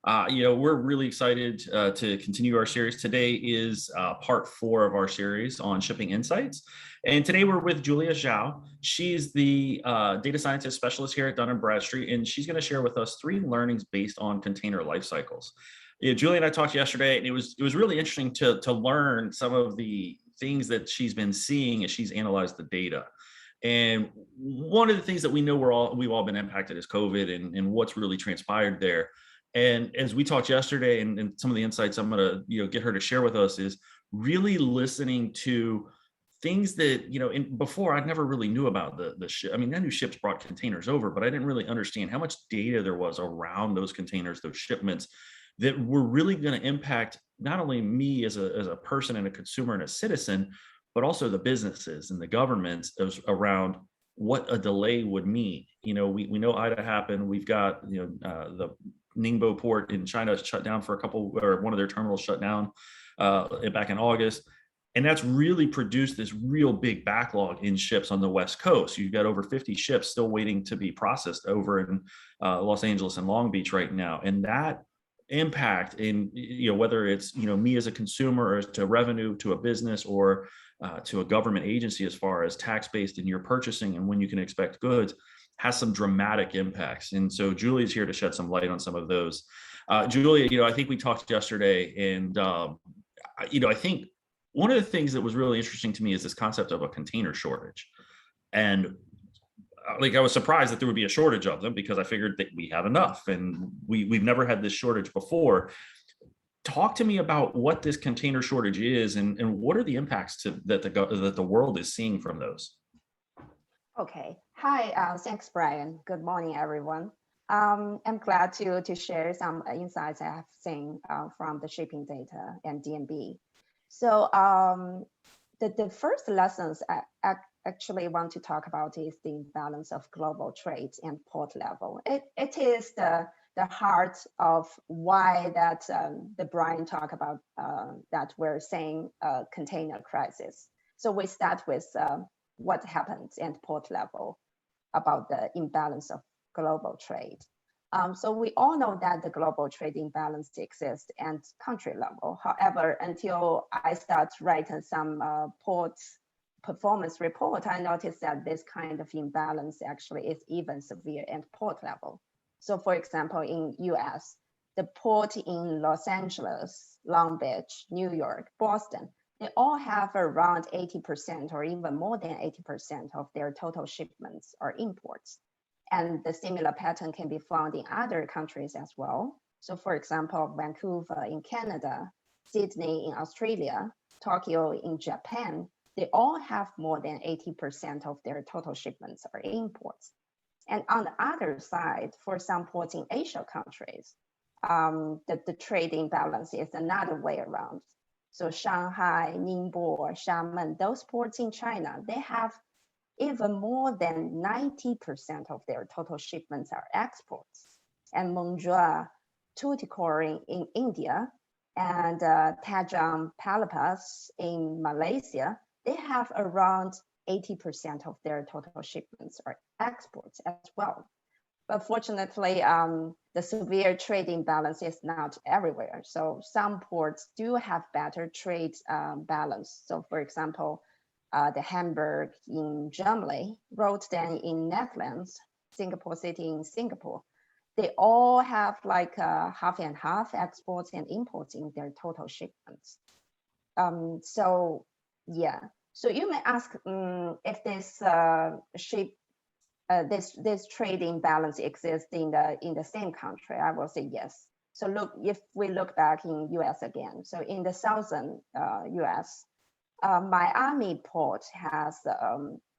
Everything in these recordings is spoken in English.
We're really excited to continue our series. Today is part 4 of our series on shipping insights. And today we're with Julia Zhao. She's the data scientist specialist here at Dun Bradstreet, and she's going to share with us 3 learnings based on container life cycles. Julia and I talked yesterday, and it was really interesting to learn some of the things that she's been seeing as she's analyzed the data. And one of the things that we know we've all been impacted is COVID and what's really transpired there. And as we talked yesterday, and some of the insights I'm going to get her to share with us is really listening to things that before I never really knew about the ship. I mean, I knew ships brought containers over, but I didn't really understand how much data there was around those containers, those shipments, that were really going to impact not only me as a person and a consumer and a citizen, but also the businesses and the governments around what a delay would mean. We know IDA happened. We've got the Ningbo port in China shut down for one of their terminals shut down back in August. And that's really produced this real big backlog in ships on the West Coast. You've got over 50 ships still waiting to be processed over in Los Angeles and Long Beach right now. And that impact in, whether it's, me as a consumer or to revenue, to a business or to a government agency, as far as tax-based in your purchasing and when you can expect goods, has some dramatic impacts. And so Julia's here to shed some light on some of those. Julia, I think we talked yesterday, and I think one of the things that was really interesting to me is this concept of a container shortage. And I was surprised that there would be a shortage of them, because I figured that we had enough, and we've never had this shortage before. Talk to me about what this container shortage is, and what are the impacts that the world is seeing from those. Okay. Hi, thanks, Brian. Good morning, everyone. I'm glad to share some insights I have seen from the shipping data and DNB. So the first lessons I actually want to talk about is the imbalance of global trade and port level. It is the heart of why that the Brian talk about that we're saying container crisis. So we start with what happens at port level about the imbalance of global trade. So we all know that the global trade imbalance exists at country level. However, until I start writing some port performance report, I noticed that this kind of imbalance actually is even severe at port level. So for example, in US, the port in Los Angeles, Long Beach, New York, Boston, they all have around 80% or even more than 80% of their total shipments are imports. And the similar pattern can be found in other countries as well. So for example, Vancouver in Canada, Sydney in Australia, Tokyo in Japan, they all have more than 80% of their total shipments are imports. And on the other side, for some ports in Asia countries, the trade imbalance is another way around. So Shanghai, Ningbo, Xiamen, those ports in China, they have even more than 90% of their total shipments are exports. And Mundra, Tuticorin in India, and Tajam Palapas in Malaysia, they have around 80% of their total shipments are exports as well. But fortunately, the severe trade imbalance is not everywhere. So some ports do have better trade balance. So for example, the Hamburg in Germany, Rotterdam in Netherlands, Singapore City in Singapore, they all have like half and half exports and imports in their total shipments. So yeah, so you may ask if this this trade imbalance exists in the same country. I will say yes. So look, if we look back in US again, so in the southern US, Miami port has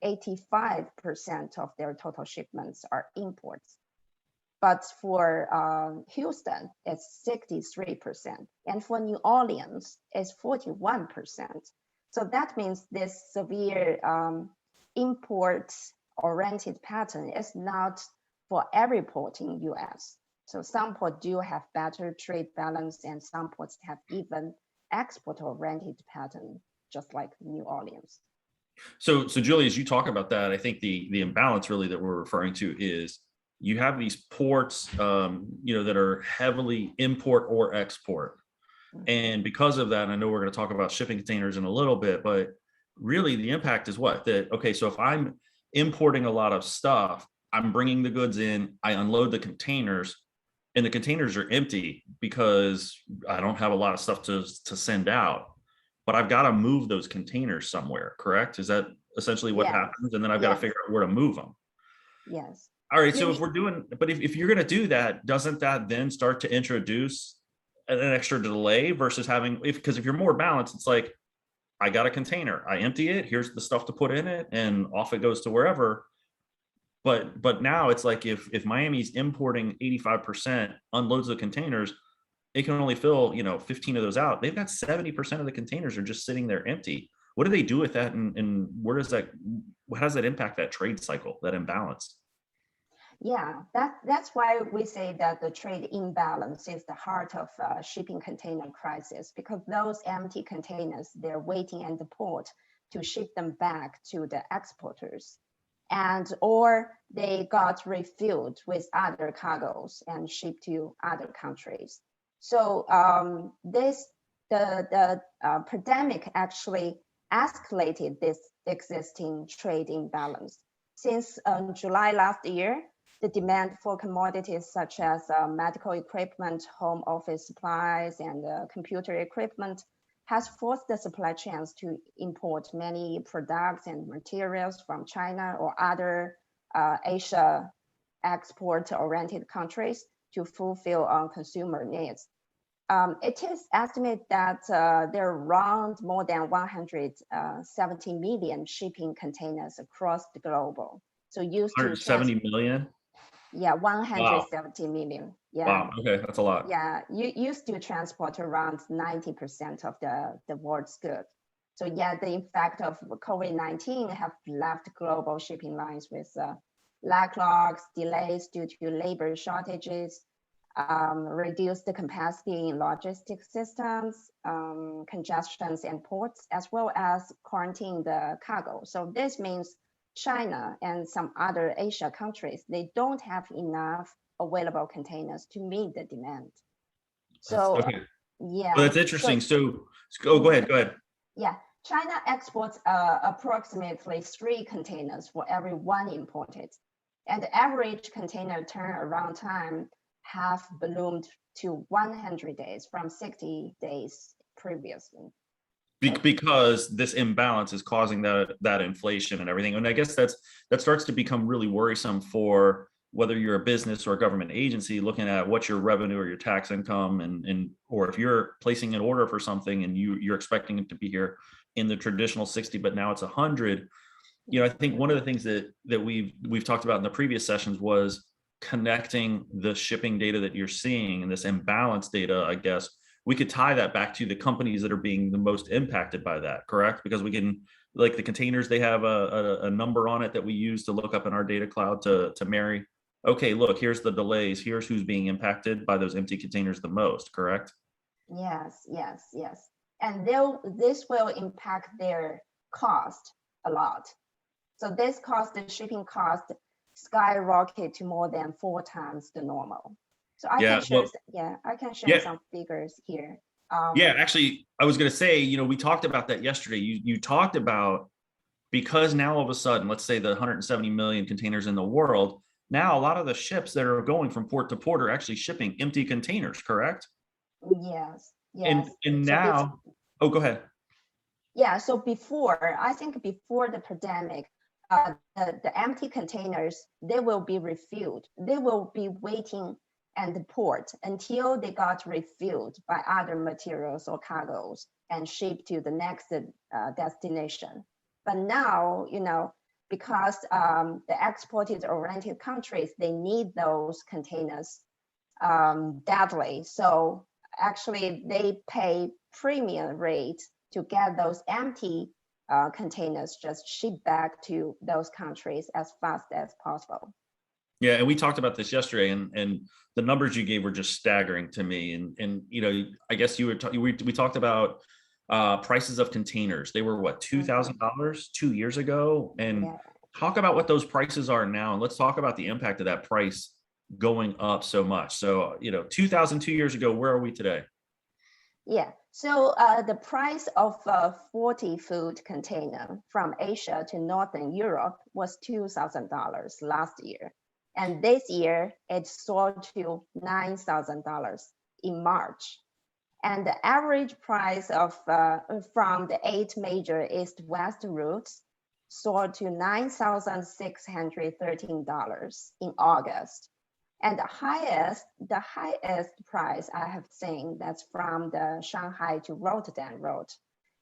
85% of their total shipments are imports. But for Houston, it's 63%. And for New Orleans, it's 41%. So that means this severe import-oriented pattern is not for every port in US. So some ports do have better trade balance, and some ports have even export-oriented pattern, just like New Orleans. So Julie, as you talk about that, I think the imbalance really that we're referring to is you have these ports, that are heavily import or export. And because of that, I know we're going to talk about shipping containers in a little bit, but really the impact is what? That, okay, so if I'm importing a lot of stuff, I'm bringing the goods in, I unload the containers, and the containers are empty because I don't have a lot of stuff to send out. But I've got to move those containers somewhere, correct? Is that essentially what Yes. happens? And then I've got to figure out where to move them. Yes. All right, so if we're doing, but if you're going to do that, doesn't that then start to introduce an extra delay versus having, because if you're more balanced, it's like, I got a container, I empty it, here's the stuff to put in it, and off it goes to wherever. But now it's like if Miami's importing 85%, unloads the containers, it can only fill 15 of those out. They've got 70% of the containers are just sitting there empty. What do they do with that, and where does that, how does that impact that trade cycle, that imbalance? Yeah, that's why we say that the trade imbalance is the heart of shipping container crisis, because those empty containers, they're waiting at the port to ship them back to the exporters, or they got refilled with other cargoes and shipped to other countries. So the pandemic actually escalated this existing trade imbalance. Since July last year, the demand for commodities such as medical equipment, home office supplies, and computer equipment has forced the supply chains to import many products and materials from China or other Asia export-oriented countries to fulfill consumer needs. It is estimated that there are around more than 170 million shipping containers across the globe. So used to 170 million? Yeah, 170 million. Yeah. Wow. Okay, that's a lot. Yeah, you used to transport around 90% of the world's goods. So yeah, the impact of COVID-19 have left global shipping lines with backlogs, delays due to labor shortages, reduced the capacity in logistics systems, congestions in ports, as well as quarantine the cargo. So this means China and some other Asia countries, they don't have enough available containers to meet the demand. So okay. yeah, well, that's interesting. So go ahead. Yeah, China exports approximately 3 containers for every 1 imported, and the average container turnaround time have ballooned to 100 days from 60 days previously. Because this imbalance is causing that inflation and everything. And I guess that starts to become really worrisome for whether you're a business or a government agency looking at what's your revenue or your tax income, and or if you're placing an order for something and you're expecting it to be here in the traditional 60, but now it's 100. I think one of the things that we've talked about in the previous sessions was connecting the shipping data that you're seeing and this imbalance data. I guess we could tie that back to the companies that are being the most impacted by that, correct? Because we can, like the containers, they have a number on it that we use to look up in our data cloud to marry. Okay, look, here's the delays. Here's who's being impacted by those empty containers the most, correct? Yes. And this will impact their cost a lot. So this cost, the shipping cost, skyrocket to more than 4 times the normal. So I can share some figures here. Actually, I was going to say, we talked about that yesterday. You talked about, because now all of a sudden, let's say the 170 million containers in the world, now a lot of the ships that are going from port to port are actually shipping empty containers, correct? Yes. And now, go ahead. Yeah, so I think before the pandemic, the empty containers, they will be refilled. They will be waiting at the port until they got refilled by other materials or cargoes and shipped to the next destination. But now, because the exported oriented countries, they need those containers badly. So actually they pay premium rate to get those empty containers just shipped back to those countries as fast as possible. Yeah, and we talked about this yesterday, and the numbers you gave were just staggering to me. And I guess we talked about prices of containers. They were what, $2,000 2 years ago, and talk about what those prices are now. And let's talk about the impact of that price going up so much. So, 2002 years ago, where are we today? Yeah, so the price of a 40-foot container from Asia to Northern Europe was $2,000 last year. And this year, it soared to $9,000 in March. And the average price of from the 8 major east-west routes soared to $9,613 in August. And the highest price I have seen, that's from the Shanghai to Rotterdam route.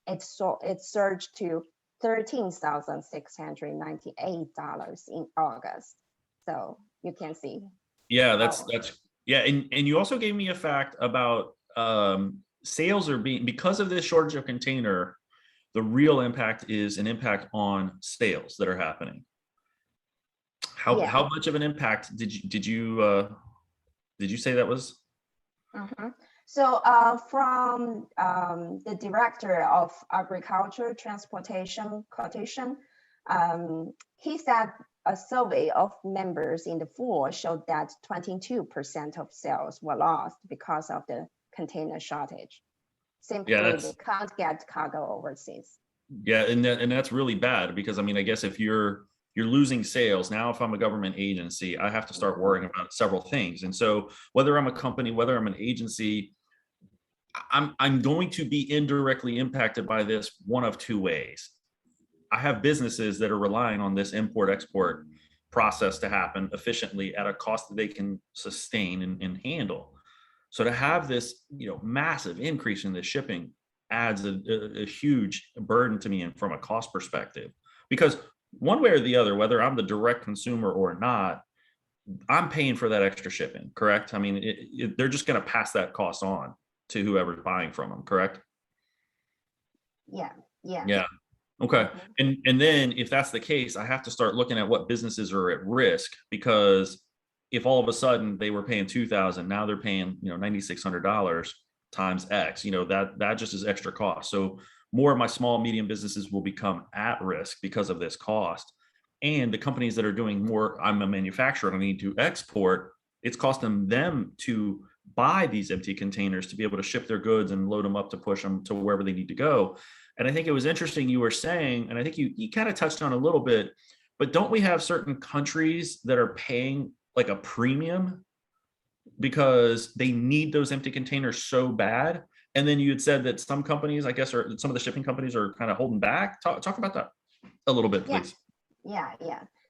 It surged to $13,698 in August. So you can see. Yeah, that's yeah. And you also gave me a fact about sales are being, because of this shortage of container, the real impact is an impact on sales that are happening. How much of an impact did you say that was? So from the director of agriculture transportation quotation, he said a survey of members in the fall showed that 22% of sales were lost because of the container shortage. Simply, they can't get cargo overseas. Yeah, and that's really bad, because I mean, I guess if you're losing sales now, if I'm a government agency, I have to start worrying about several things. And so whether I'm a company, whether I'm an agency, I'm going to be indirectly impacted by this one of two ways. I have businesses that are relying on this import-export process to happen efficiently at a cost that they can sustain and handle. So to have this, massive increase in the shipping adds a huge burden to me, and from a cost perspective, because one way or the other, whether I'm the direct consumer or not, I'm paying for that extra shipping, correct? I mean, they're just going to pass that cost on to whoever's buying from them, correct? Yeah. Okay. And then if that's the case, I have to start looking at what businesses are at risk, because if all of a sudden they were paying $2,000, now they're paying, $9,600 times X, that just is extra cost. So more of my small, medium businesses will become at risk because of this cost. And the companies that are doing more, I'm a manufacturer, I need to export, it's costing them to buy these empty containers to be able to ship their goods and load them up to push them to wherever they need to go. And I think it was interesting you were saying, and I think you kind of touched on a little bit, but don't we have certain countries that are paying like a premium because they need those empty containers so bad? And then you had said that some companies, I guess, or some of the shipping companies are kind of holding back. Talk about that a little bit, please. Yeah.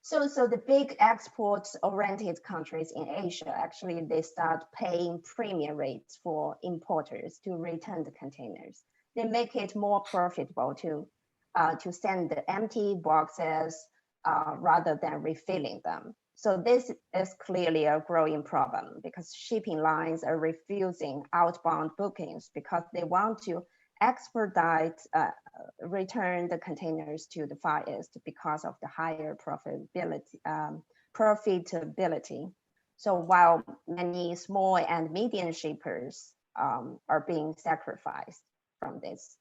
So the big export-oriented countries in Asia, actually, they start paying premium rates for importers to return the containers. They make it more profitable to send the empty boxes rather than refilling them. So this is clearly a growing problem, because shipping lines are refusing outbound bookings because they want to expedite return the containers to the Far East because of the higher profitability. So while many small and medium shippers are being sacrificed from this.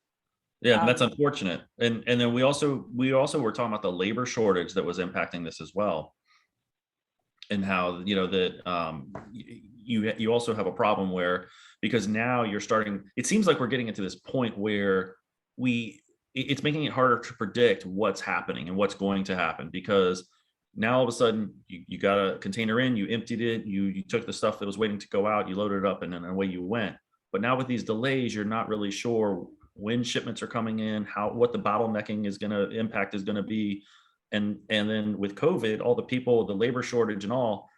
Yeah, that's unfortunate. And then we also were talking about the labor shortage that was impacting this as well, and how that you also have a problem where, because now you're starting, it seems like we're getting into this point where it's making it harder to predict what's happening and what's going to happen, because now all of a sudden you got a container in, you emptied it, you took the stuff that was waiting to go out, you loaded it up, and then away you went. But now with these delays, you're not really sure when shipments are coming in, what the bottlenecking is going to impact is going to be. And then with COVID, all the people, the labor shortage and all,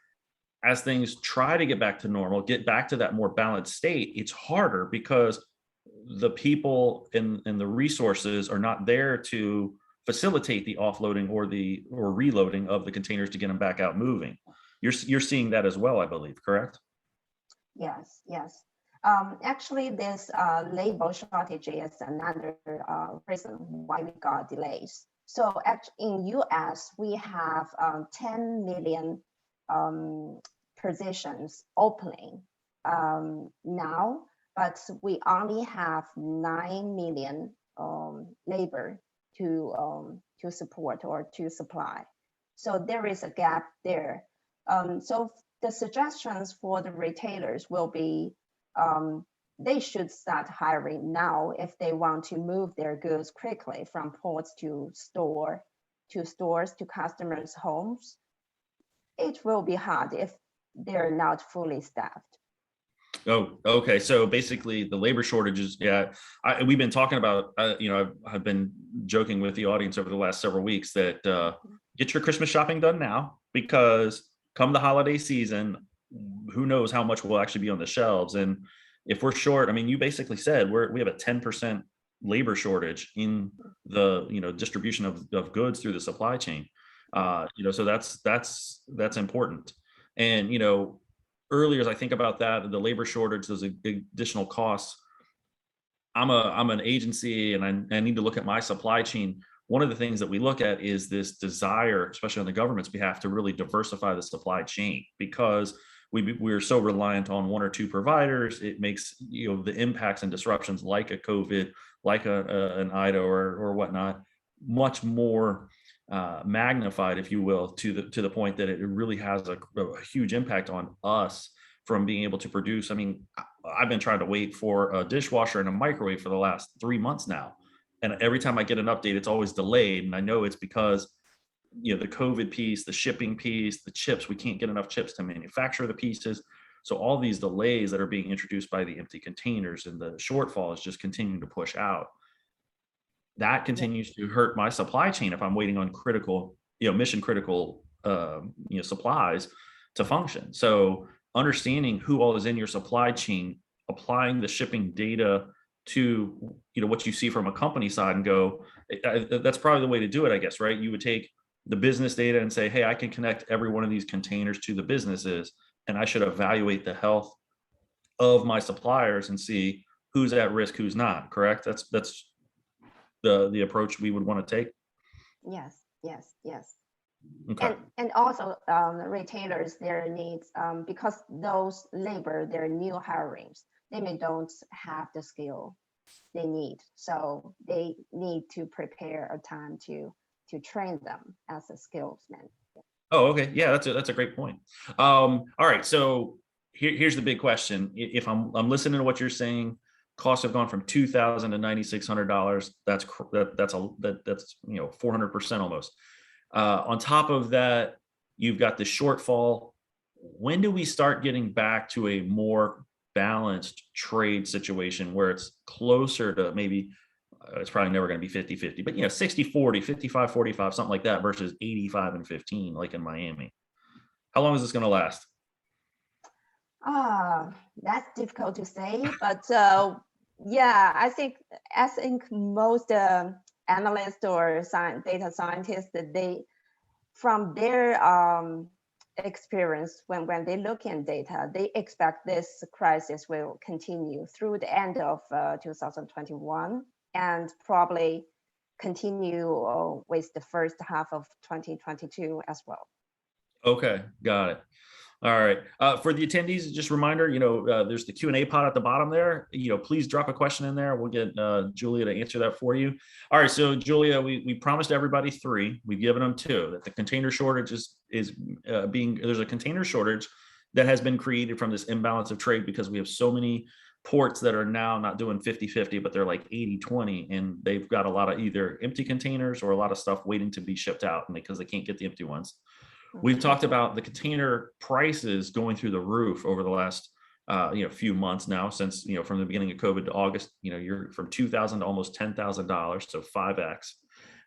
as things try to get back to normal, get back to that more balanced state, it's harder because the people and the resources are not there to facilitate the offloading or reloading of the containers to get them back out moving. You're seeing that as well, I believe, correct? Yes. Actually, this labor shortage is another reason why we got delays. So in US, we have 10 million positions opening now, but we only have 9 million labor to support or to supply. So there is a gap there. So the suggestions for the retailers will be they should start hiring now if they want to move their goods quickly from ports to stores to customers' homes. It will be hard if they're not fully staffed. Oh, okay. So basically, the labor shortages. Yeah, we've been talking about. I've been joking with the audience over the last several weeks that get your Christmas shopping done now, because come the holiday season, who knows how much will actually be on the shelves. And if we're short, I mean, you basically said we have a 10% labor shortage in the distribution of goods through the supply chain. So that's important. And earlier, as I think about that, the labor shortage, those additional costs. I'm an agency, and I need to look at my supply chain. One of the things that we look at is this desire, especially on the government's behalf, to really diversify the supply chain, because we're so reliant on one or two providers. It makes the impacts and disruptions like a COVID, like an Ida or whatnot, much more magnified, if you will, to the point that it really has a huge impact on us from being able to produce. I mean, I've been trying to wait for a dishwasher and a microwave for the last 3 months now, and every time I get an update, it's always delayed. And I know it's because the COVID piece, the shipping piece, the chips, we can't get enough chips to manufacture the pieces. So all these delays that are being introduced by the empty containers and the shortfall is just continuing to push out. That continues to hurt my supply chain if I'm waiting on critical, mission critical, supplies to function. So understanding who all is in your supply chain, applying the shipping data to, what you see from a company side and go, that's probably the way to do it, I guess, right? You would take the business data and say, hey, I can connect every one of these containers to the businesses, and I should evaluate the health of my suppliers and see who's at risk, who's not. Correct? That's the approach we would want to take. Yes. Okay. And also the retailers, their needs, because those labor, they're new hirings, they may don't have the skill they need. So they need to prepare a time to train them as a skillsman. Oh, okay. Yeah, that's a great point. All right. So here's the big question. If I'm listening to what you're saying, costs have gone from $2,000 to $9,600. That's 400% almost. On top of that, you've got the shortfall. When do we start getting back to a more balanced trade situation where it's closer to maybe, it's probably never going to be 50-50, but 60-40, 55-45, something like that, versus 85-15, like in Miami? How long is this going to last? That's difficult to say, but I think most analysts or data scientists, that they, from their experience, when they look in data, they expect this crisis will continue through the end of 2021 and probably continue with the first half of 2022 as well. Okay, got it. All right. For the attendees, just a reminder, there's the Q&A pod at the bottom there. Please drop a question in there. We'll get Julia to answer that for you. All right. So Julia, we promised everybody 3. We've given them 2. That the container shortage there's a container shortage that has been created from this imbalance of trade, because we have so many ports that are now not doing 50-50, but they're like 80-20, and they've got a lot of either empty containers or a lot of stuff waiting to be shipped out, and because they can't get the empty ones. We've talked about the container prices going through the roof over the last few months now, since from the beginning of COVID to August. You're from $2,000 to almost $10,000, so 5x,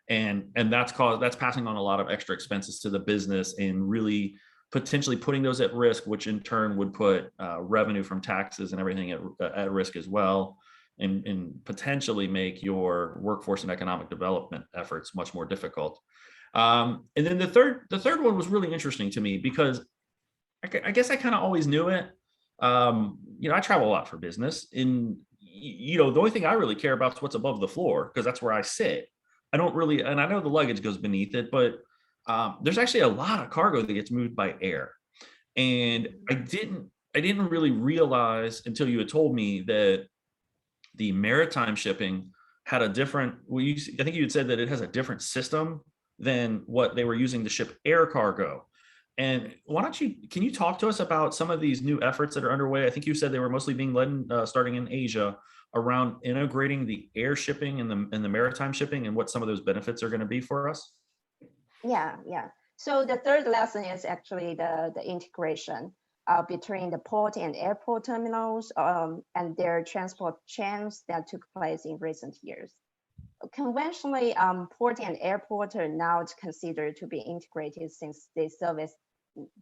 and that's passing on a lot of extra expenses to the business, and really potentially putting those at risk, which in turn would put revenue from taxes and everything at risk as well, and potentially make your workforce and economic development efforts much more difficult. And then the third one was really interesting to me, because I guess I kind of always knew it. I travel a lot for business, and the only thing I really care about is what's above the floor, because that's where I sit. I don't really, and I know the luggage goes beneath it, but there's actually a lot of cargo that gets moved by air. And I didn't really realize until you had told me that the maritime shipping had a different, I think you had said that it has a different system than what they were using to ship air cargo. And can you talk to us about some of these new efforts that are underway? I think you said they were mostly being led starting in Asia around integrating the air shipping and the maritime shipping and what some of those benefits are going to be for us. Yeah. So the third lesson is actually the integration between the port and airport terminals and their transport chains that took place in recent years. Conventionally, port and airport are now considered to be integrated since they service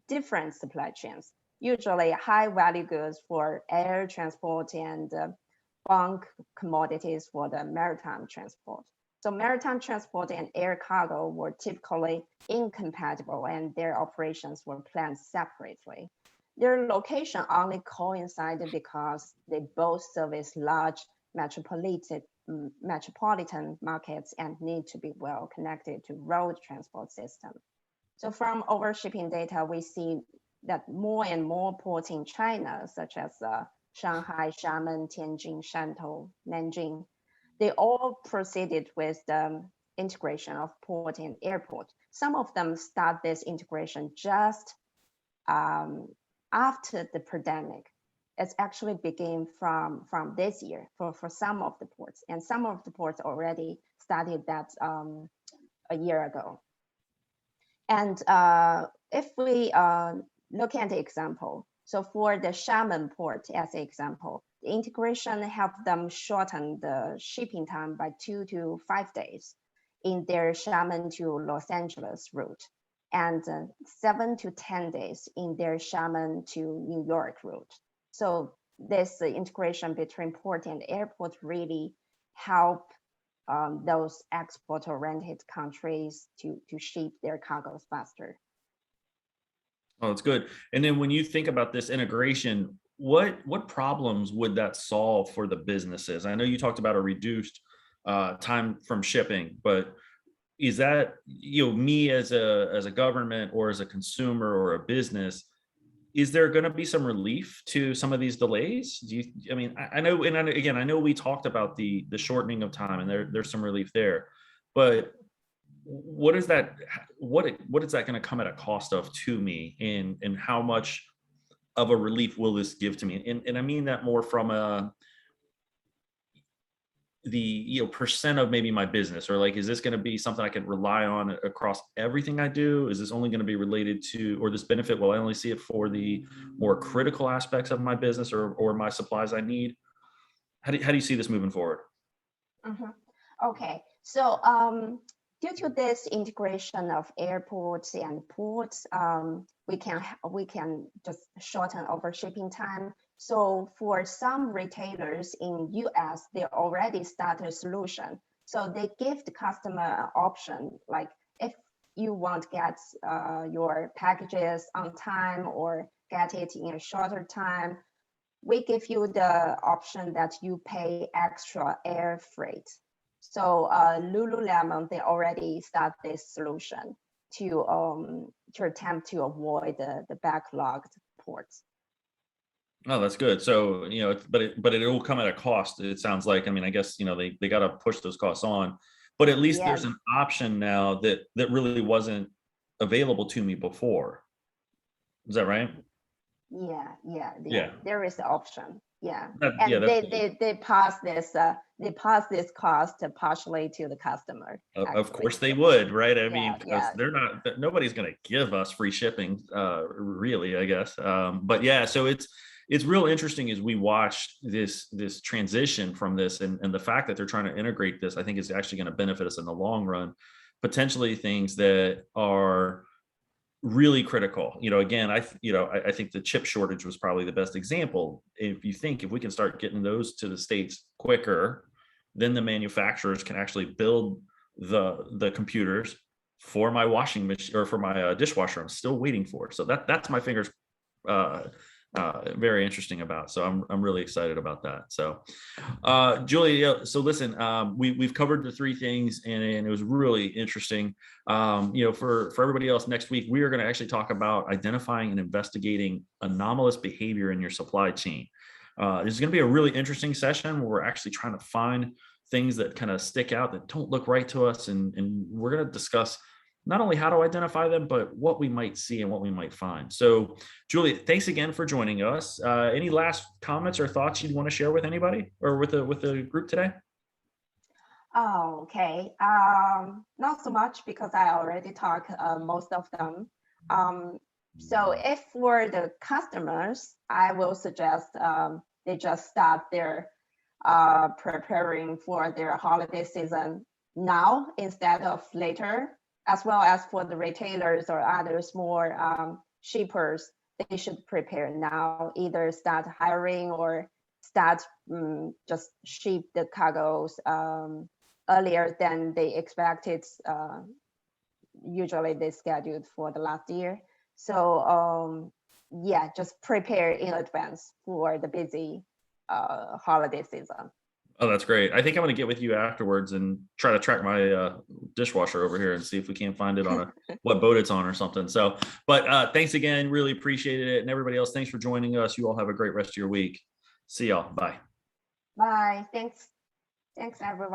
different supply chains, usually high value goods for air transport and bulk commodities for the maritime transport. So maritime transport and air cargo were typically incompatible and their operations were planned separately. Their location only coincided because they both service large metropolitan markets and need to be well connected to road transport system. So from overshipping data, we see that more and more ports in China, such as Shanghai, Xiamen, Tianjin, Shantou, Nanjing, they all proceeded with the integration of port and airport. Some of them start this integration just after the pandemic. It's actually began from this year for some of the ports, and some of the ports already started that a year ago. And if we look at the example, so for the Xiamen port as an example, the integration helped them shorten the shipping time by 2 to 5 days in their Xiamen to Los Angeles route, and 7 to 10 days in their Xiamen to New York route. So this integration between port and airport really help those export-oriented countries to ship their cargoes faster. Oh, that's good. And then when you think about this integration, what problems would that solve for the businesses? I know you talked about a reduced time from shipping, but is that, me as a government or as a consumer or a business, is there going to be some relief to some of these delays? I know, and again, I know we talked about the shortening of time, and there's some relief there, but what is that going to come at a cost of to me, and how much of a relief will this give to me? And I mean that more from the percent of maybe my business, or like, is this going to be something I can rely on across everything I do? Is this only going to be related to, or this benefit, will I only see it for the more critical aspects of my business or my supplies I need? How do you see this moving forward? Okay, so due to this integration of airports and ports, we can just shorten over shipping time. So for some retailers in US, they already started a solution. So they give the customer an option, like if you want to get your packages on time or get it in a shorter time, we give you the option that you pay extra air freight. So Lululemon, they already start this solution to attempt to avoid the backlogged ports. Oh, that's good. So, but it will come at a cost. It sounds like, I guess, they got to push those costs on, but at least there's an option now that really wasn't available to me before. Is that right? Yeah. There is the option. Yeah. They pass this cost partially to the customer. Of course they would, right? Because nobody's going to give us free shipping, really, I guess. But yeah, so it's real interesting as we watch this transition from this, and the fact that they're trying to integrate this, I think is actually going to benefit us in the long run. Potentially things that are really critical. Again, I think the chip shortage was probably the best example. If we can start getting those to the States quicker, then the manufacturers can actually build the computers for my washing machine or for my dishwasher I'm still waiting for. So that's my fingers very interesting about. So I'm really excited about that. So Julia, so listen, we've covered the three things, and it was really interesting. For everybody else, next week we are going to actually talk about identifying and investigating anomalous behavior in your supply chain. This is going to be a really interesting session where we're actually trying to find things that kind of stick out, that don't look right to us, and we're going to discuss not only how to identify them, but what we might see and what we might find. So, Julia, thanks again for joining us. Any last comments or thoughts you'd want to share with anybody or with the group today? Oh, okay. Not so much because I already talked most of them. So if for the customers, I will suggest they just start their preparing for their holiday season now instead of later, as well as for the retailers or other more shippers, they should prepare now, either start hiring or start just ship the cargoes earlier than they expected. Usually they scheduled for the last year. So yeah, just prepare in advance for the busy holiday season. Oh, that's great. I think I'm going to get with you afterwards and try to track my dishwasher over here and see if we can't find it on what boat it's on or something. So, but thanks again. Really appreciated it. And everybody else, thanks for joining us. You all have a great rest of your week. See y'all. Bye. Bye. Thanks. Thanks, everyone.